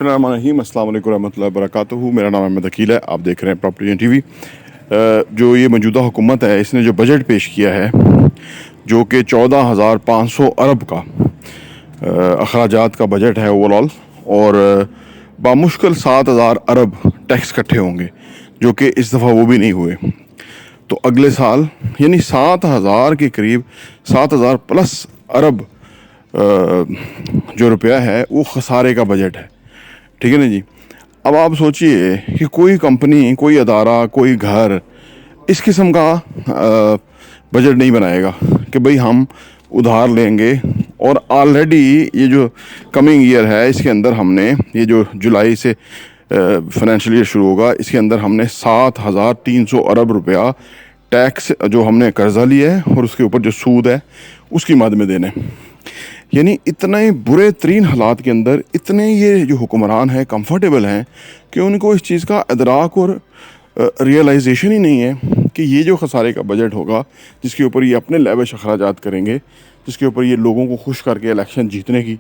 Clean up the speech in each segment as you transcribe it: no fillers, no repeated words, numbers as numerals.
अस्सलाम वालेकुम रहमतुल्लाहि व बरकातुहू। मेरा नाम अहमद अकील है, आप देख रहे हैं प्रॉपर्टी टीवी। जो ये मौजूदा हुकूमत है, इसने जो बजट पेश किया है जो कि 14,500 अरब का अखराजात का बजट है ओवरऑल, और बामुश्किल 7,000 अरब टैक्स इकट्ठे होंगे, जो कि इस दफ़ा वो भी नहीं हुए। तो अगले साल यानी 7,000 के करीब 7,000 प्लस अरब जो रुपया है वो खसारे का बजट है। ठीक है ना जी। अब आप सोचिए कि कोई कंपनी, कोई अदारा, कोई घर इस किस्म का बजट नहीं बनाएगा कि भाई हम उधार लेंगे। और ऑलरेडी ये जो कमिंग ईयर है, इसके अंदर हमने, ये जो जुलाई से फाइनेंशियल ईयर शुरू होगा, इसके अंदर हमने 7,300 अरब रुपया टैक्स जो हमने कर्जा लिया है और उसके ऊपर जो सूद है उसकी मद में देने। यानी इतने बुरे तरीन हालात के अंदर इतने ये जो हुक्मरान हैं कंफर्टेबल हैं कि उनको इस चीज़ का इदराक और रियलाइजेशन ही नहीं है कि ये जो खसारे का बजट होगा, जिसके ऊपर ये अपने लेविश अखराजात करेंगे, जिसके ऊपर ये लोगों को खुश करके इलेक्शन जीतने की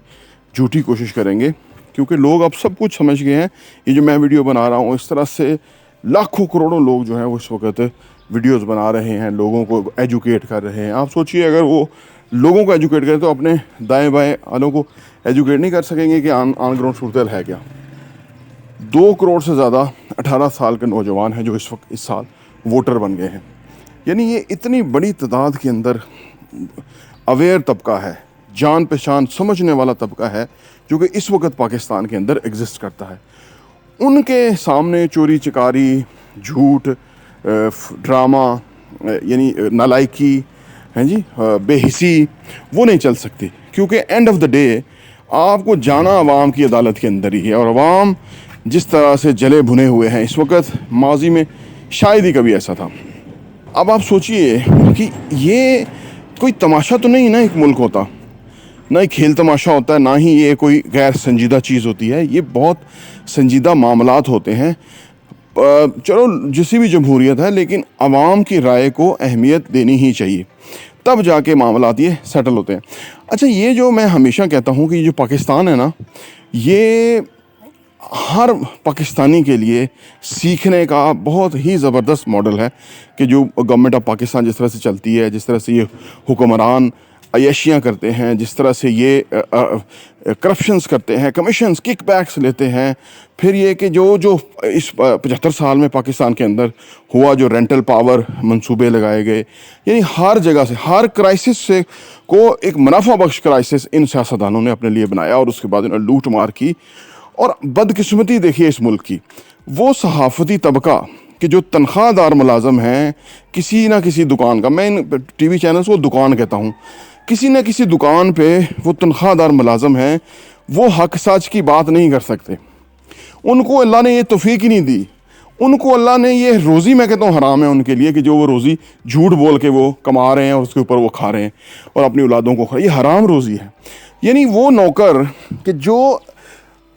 झूठी कोशिश करेंगे। क्योंकि लोग अब सब कुछ समझ गए हैं। ये जो मैं वीडियो बना रहा हूँ, इस तरह से लाखों करोड़ों लोग जो हैं वो इस वक्त वीडियोज़ बना रहे हैं, लोगों को एजुकेट कर रहे हैं। आप सोचिए अगर वो लोगों को एजुकेट करें तो अपने दाएं बाएं वालों को एजुकेट नहीं कर सकेंगे कि ऑन ग्राउंड सूरत है क्या। 2 करोड़ से ज़्यादा 18 साल के नौजवान हैं जो इस साल वोटर बन गए हैं। यानी ये इतनी बड़ी तादाद के अंदर अवेयर तबका है, जान पहचान समझने वाला तबका है, जो कि इस वक्त पाकिस्तान के अंदर एग्जिस्ट करता है। उनके सामने चोरी चकारी, झूठ, ड्रामा, यानी नालायकी हैं जी, बेहिसी, वो नहीं चल सकती। क्योंकि एंड ऑफ द डे आपको जाना अवाम की अदालत के अंदर ही है। और अवाम जिस तरह से जले भुने हुए हैं इस वक्त, माजी में शायद ही कभी ऐसा था। अब आप सोचिए कि ये कोई तमाशा तो नहीं ना एक मुल्क होता, ना ही खेल तमाशा होता है, ना ही ये कोई गैर संजीदा चीज़ होती है। ये बहुत संजीदा मामलात होते हैं। चलो जिसी भी जमहूरियत है, लेकिन आवाम की राय को अहमियत देनी ही चाहिए, तब जाके मामलात ये सेटल होते हैं। अच्छा, ये जो मैं हमेशा कहता हूँ कि ये जो पाकिस्तान है ना, ये हर पाकिस्तानी के लिए सीखने का बहुत ही ज़बरदस्त मॉडल है कि जो गवर्नमेंट ऑफ पाकिस्तान जिस तरह से चलती है, जिस तरह से ये हुक्मरान अय्याशियाँ करते हैं, जिस तरह से ये करप्शंस करते हैं, कमीशंस, किकबैक्स लेते हैं। फिर ये कि जो इस 75 साल में पाकिस्तान के अंदर हुआ, जो रेंटल पावर मंसूबे लगाए गए, यानी हर जगह से, हर क्राइसिस से को एक मुनाफा बख्श क्राइसिस इन सियासतदानों ने अपने लिए बनाया और उसके बाद इन्होंने लूट मार की। और बदकिस्मती देखिए इस मुल्क की, वो सहाफ़ती तबका कि जो तनख्वाहदार मुलाजम हैं किसी ना किसी दुकान का, मैं इन TV चैनल्स को दुकान कहता हूँ, किसी न किसी दुकान पे वो तनख्वाहदार मुलाजम हैं, वो हक सच की बात नहीं कर सकते। उनको अल्लाह ने ये तौफीक ही नहीं दी। उनको अल्लाह ने ये रोज़ी, मैं कहता हूँ हराम है उनके लिए कि जो वो रोज़ी झूठ बोल के वो कमा रहे हैं और उसके ऊपर वो खा रहे हैं और अपनी औलादों को खा, ये हराम रोज़ी है। यानी वो नौकर कि जो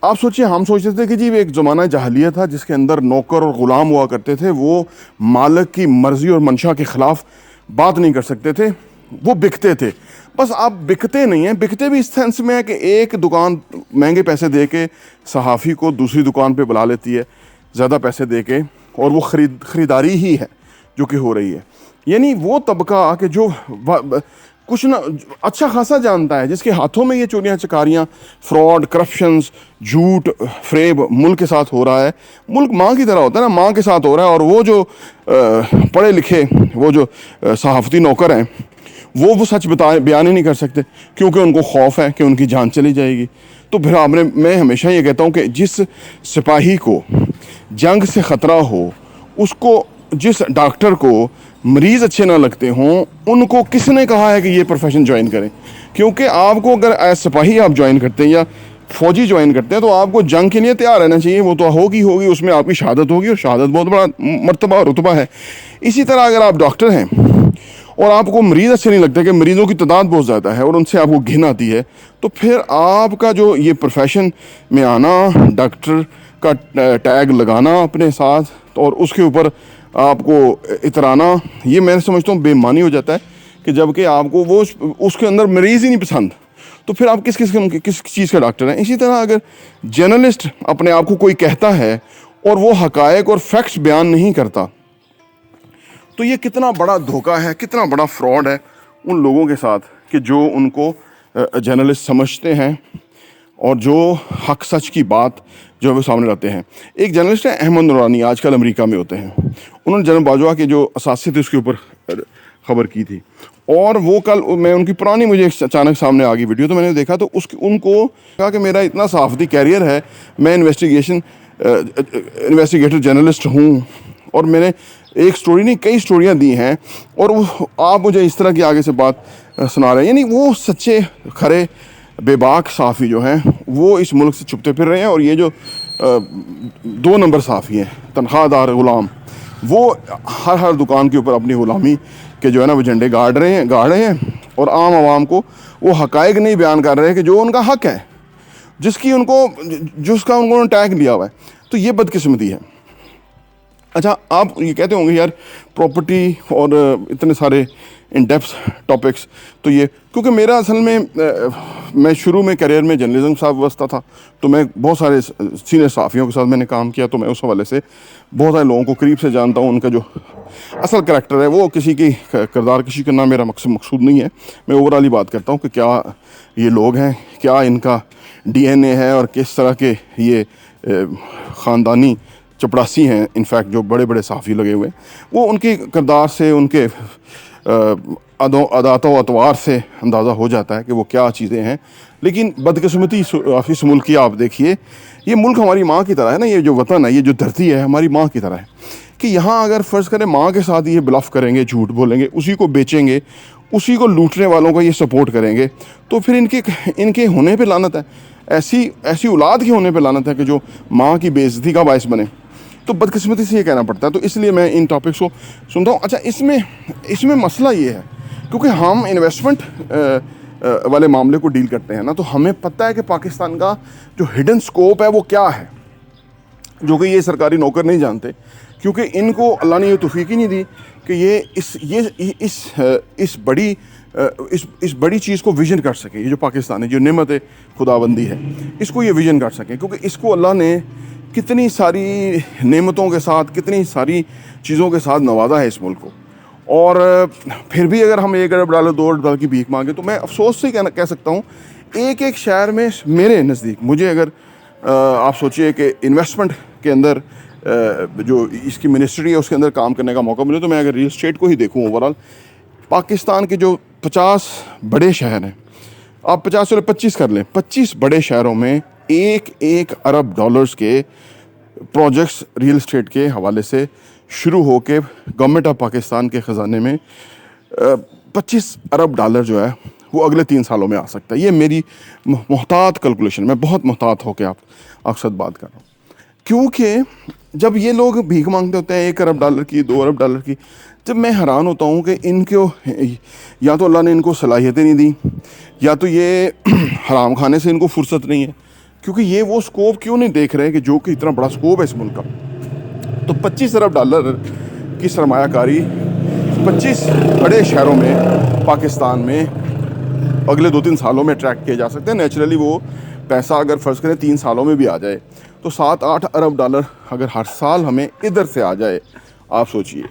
आप सोचिए, हम सोचते थे कि जी एक ज़माना जहालियत था जिसके अंदर नौकर और ग़ुलाम हुआ करते थे, वो मालिक की मर्ज़ी और मंशा के ख़िलाफ़ बात नहीं कर सकते थे, वो बिकते थे। बस आप बिकते नहीं हैं, बिकते भी इस सेंस में है कि एक दुकान महंगे पैसे दे के सहाफ़ी को दूसरी दुकान पे बुला लेती है ज़्यादा पैसे दे के, और वो ख़रीदारी ही है जो कि हो रही है। यानी वो तबका कि जो कुछ ना अच्छा खासा जानता है, जिसके हाथों में ये चोरियाँ चकारियाँ, फ्रॉड, करप्शंस, झूठ, फ्रेब मुल्क के साथ हो रहा है। मुल्क माँ की तरह होता है ना, माँ के साथ हो रहा है। और वो जो पढ़े लिखे, वो जो सहाफ़ती नौकर हैं, वो सच बयान ही नहीं कर सकते क्योंकि उनको खौफ है कि उनकी जान चली जाएगी। तो फिर मैं हमेशा ये कहता हूँ कि जिस सिपाही को जंग से ख़तरा हो, उसको, जिस डॉक्टर को मरीज़ अच्छे ना लगते हों, उनको किसने कहा है कि ये प्रोफेशन ज्वाइन करें? क्योंकि आपको अगर एज सिपाही आप ज्वाइन करते हैं या फ़ौजी ज्वाइन करते हैं तो आपको जंग के लिए तैयार रहना चाहिए। वो तो होगी, उसमें आपकी शहादत होगी, और शहादत बहुत बड़ा मर्तबा और रुतबा है। इसी तरह अगर आप डॉक्टर हैं और आपको मरीज़ अच्छे नहीं लगते, कि मरीज़ों की तादाद बहुत ज़्यादा है और उनसे आपको घिन आती है, तो फिर आपका जो ये प्रोफेशन में आना, डॉक्टर का टैग लगाना अपने साथ और उसके ऊपर आपको इतराना, ये मैं समझता हूँ बेईमानी हो जाता है कि जबकि आपको वो उसके अंदर मरीज़ ही नहीं पसंद, तो फिर आप किस चीज़ का डॉक्टर हैं? इसी तरह अगर जर्नलिस्ट अपने आप को कोई कहता है और वो हकायक और फैक्ट्स बयान नहीं करता, तो ये कितना बड़ा धोखा है, कितना बड़ा फ्रॉड है उन लोगों के साथ कि जो उनको जर्नलिस्ट समझते हैं और जो हक सच की बात जो है वो सामने लाते हैं। एक जर्नलिस्ट है अहमद नूरानी, आजकल अमेरिका में होते हैं। उन्होंने जनरल बाजवा के जो असासे थे उसके ऊपर खबर की थी, और वो कल मैं उनकी पुरानी मुझे अचानक सामने आ गई वीडियो, तो मैंने देखा तो उनको कहा कि मेरा इतना सहाफ़ती कैरियर है, मैं इन्वेस्टिगेटर जर्नलिस्ट हूँ और मैंने एक स्टोरी नहीं कई स्टोरियाँ दी हैं, और आप मुझे इस तरह की आगे से बात सुना रहे हैं। यानी वो सच्चे खरे बेबाक सहाफ़ी जो हैं वो इस मुल्क से छुपते फिर रहे हैं, और ये जो 2 नंबर सहाफ़ी हैं, तनख्वाहदार ग़ुलाम, वो हर दुकान के ऊपर अपनी ग़ुलामी के जो है ना वो झंडे गाड़ रहे हैं और आम आवाम को वो हक़ाइक़ नहीं बयान कर रहे हैं कि जो उनका हक़ है, जिसका उन्होंने टैग लिया हुआ है। तो ये बदकिस्मती है। अच्छा, आप ये कहते होंगे यार प्रॉपर्टी और इतने सारे इन डेप्थ टॉपिक्स, तो ये क्योंकि मेरा असल में मैं शुरू में करियर में जर्नलिज्म साहब व्यवस्था था, तो मैं बहुत सारे सीनियर सहाफ़ियों के साथ मैंने काम किया, तो मैं उस हवाले से बहुत सारे लोगों को करीब से जानता हूँ। उनका जो असल करैक्टर है वो किसी की किरदार कशी करना मेरा मकसूद नहीं है। मैं ओवरऑल ही बात करता हूँ कि क्या ये लोग हैं, क्या इनका DNA है और किस तरह के ये ख़ानदानी चपड़ासी हैं। इनफैक्ट जो बड़े बड़े सहाफ़ी लगे हुए हैं वो उनके किरदार से, उनके अदातों अतवार से अंदाज़ा हो जाता है कि वो क्या चीज़ें हैं। लेकिन बदकिस्मती इस मुल्क की आप देखिए, ये मुल्क हमारी माँ की तरह है ना, ये जो वतन है, ये जो धरती है हमारी माँ की तरह है कि यहाँ अगर फ़र्ज़ करें माँ के साथ ये ब्लफ़ करेंगे, झूठ बोलेंगे, उसी को बेचेंगे, उसी को लूटने वालों का ये सपोर्ट करेंगे, तो फिर इनके होने पे लानत है। ऐसी औलाद के होने पे लानत है कि जो माँ की बेइज्जती का बायस बने। तो बदकिस्मती से ये कहना पड़ता है। तो इसलिए मैं इन टॉपिक्स को सुनता हूँ। अच्छा, इसमें मसला ये है क्योंकि हम इन्वेस्टमेंट वाले मामले को डील करते हैं ना, तो हमें पता है कि पाकिस्तान का जो हिडन स्कोप है वो क्या है, जो कि ये सरकारी नौकर नहीं जानते, क्योंकि इनको अल्लाह ने ये तौफीक ही नहीं दी कि ये इस बड़ी चीज़ को विजन कर सके। ये जो पाकिस्तान है, जो नेमत खुदाबंदी है, इसको ये विजन कर सकें, क्योंकि इसको अल्लाह ने कितनी सारी नेमतों के साथ, कितनी सारी चीज़ों के साथ नवाजा है इस मुल्क को। और फिर भी अगर हम 1 अरब डॉलर 2 अरब डॉलर की भीख मांगे, तो मैं अफसोस से कह सकता हूँ एक शहर में मेरे नज़दीक, मुझे अगर आप सोचिए कि इन्वेस्टमेंट के अंदर जो इसकी मिनिस्ट्री है उसके अंदर काम करने का मौका मिले, तो मैं अगर रियल एस्टेट को ही देखूँ ओवरऑल पाकिस्तान के जो 50 बड़े शहर हैं, आप 50 चलो 25 कर लें, 25 बड़े शहरों में 1 अरब डॉलर्स के प्रोजेक्ट्स रियल एस्टेट के हवाले से शुरू होके गवर्नमेंट ऑफ पाकिस्तान के ख़जाने में 25 अरब डॉलर जो है वो अगले 3 सालों में आ सकता है। ये मेरी मुहतात कैलकुलेशन, मैं बहुत मुहतात होकर आपके साथ बात कर रहा हूँ, क्योंकि जब ये लोग भीख मांगते होते हैं 1 अरब डॉलर की, 2 अरब डॉलर की, जब मैं हैरान होता हूँ कि इनको या तो अल्लाह ने इनको सलाहियतें नहीं दी, या तो ये हराम खाने से इनको फुर्सत नहीं है, क्योंकि ये वो स्कोप क्यों नहीं देख रहे हैं कि जो कि इतना बड़ा स्कोप है इस मुल्क का। तो 25 अरब डॉलर की सरमायाकारी 25 बड़े शहरों में पाकिस्तान में अगले 2-3 सालों में अट्रैक्ट किए जा सकते हैं। नेचुरली वो पैसा अगर फ़र्ज़ करें 3 सालों में भी आ जाए, तो 7-8 अरब डॉलर अगर हर साल हमें इधर से आ जाए, आप सोचिए,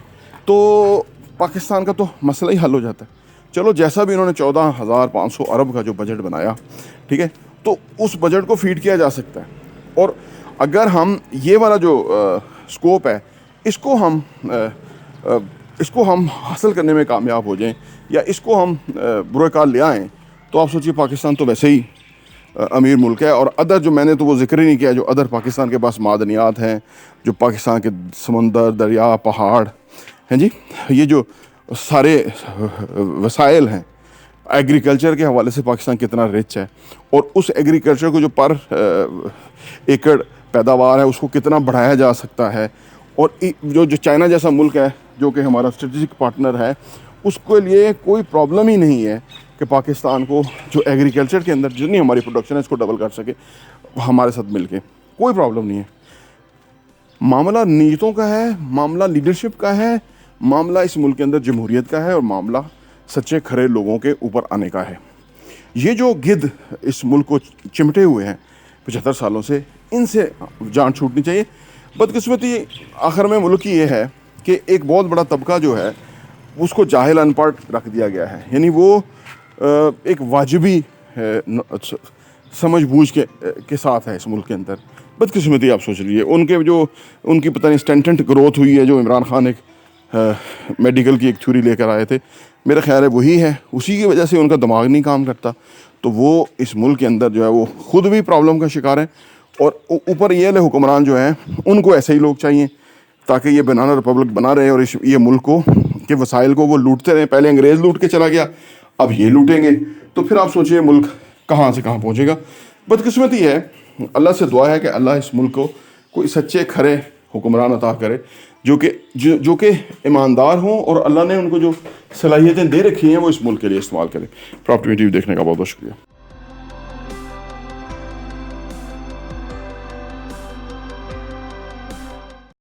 तो पाकिस्तान का तो मसला ही हल हो जाता है। चलो, जैसा भी इन्होंने 14,500 अरब का जो बजट बनाया, ठीक है, तो उस बजट को फीड किया जा सकता है। और अगर हम ये वाला जो स्कोप है इसको हम हासिल करने में कामयाब हो जाएं, या इसको हम बुरकार ले आएँ, तो आप सोचिए पाकिस्तान तो वैसे ही अमीर मुल्क है। और अदर जो मैंने तो वो जिक्र ही नहीं किया, जो अदर पाकिस्तान के पास मादनियात हैं, जो पाकिस्तान के समंदर, दरिया, पहाड़ हैं जी, ये जो सारे वसाइल हैं, एग्रीकल्चर के हवाले से पाकिस्तान कितना रिच है, और उस एग्रीकल्चर को जो पर एकड़ पैदावार है उसको कितना बढ़ाया जा सकता है। और जो चाइना जैसा मुल्क है जो कि हमारा स्ट्रेटेजिक पार्टनर है, उसके लिए कोई प्रॉब्लम ही नहीं है कि पाकिस्तान को जो एग्रीकल्चर के अंदर जितनी हमारी प्रोडक्शन है इसको डबल कर सके हमारे साथ मिलके, कोई प्रॉब्लम नहीं है। मामला नीयतों का है, मामला लीडरशिप का है, मामला इस मुल्क के अंदर जमहूरियत का है, और मामला सच्चे खरे लोगों के ऊपर आने का है। ये जो गिद्ध इस मुल्क को चिमटे हुए हैं 75 सालों से, इनसे जान छूटनी चाहिए। बदकिस्मती आखिर में मुल्क की ये है कि एक बहुत बड़ा तबका जो है उसको जाहिल अनपढ़ रख दिया गया है, यानी वो एक वाजिबी समझ बूझ के साथ है इस मुल्क के अंदर। बदकिस्मती आप सोच लीजिए, उनकी पता नहीं स्टेंटेंट ग्रोथ हुई है, जो इमरान खान एक मेडिकल की एक थ्योरी लेकर आए थे, मेरा ख्याल है वही है, उसी की वजह से उनका दिमाग नहीं काम करता। तो वो इस मुल्क के अंदर जो है वो ख़ुद भी प्रॉब्लम का शिकार है, और ऊपर ये वाले हुक्मरान जो हैं उनको ऐसे ही लोग चाहिए ताकि ये बनाना रिपब्लिक बना रहे और ये मुल्क को के वसाइल को वो लूटते रहें। पहले अंग्रेज़ लूट के चला गया, अब ये लूटेंगे, तो फिर आप सोचिए मुल्क कहाँ से कहाँ पहुँचेगा। बदकिस्मती है, अल्लाह से दुआ है कि अल्लाह इस मुल्क को कोई सच्चे खरे हुक्मरान अता करे जो कि ईमानदार हों और अल्लाह ने उनको जो सलाहियतें दे रखी हैं वो इस मुल्क के लिए इस्तेमाल करें। प्रॉपर्टी टीवी देखने का बहुत बहुत शुक्रिया।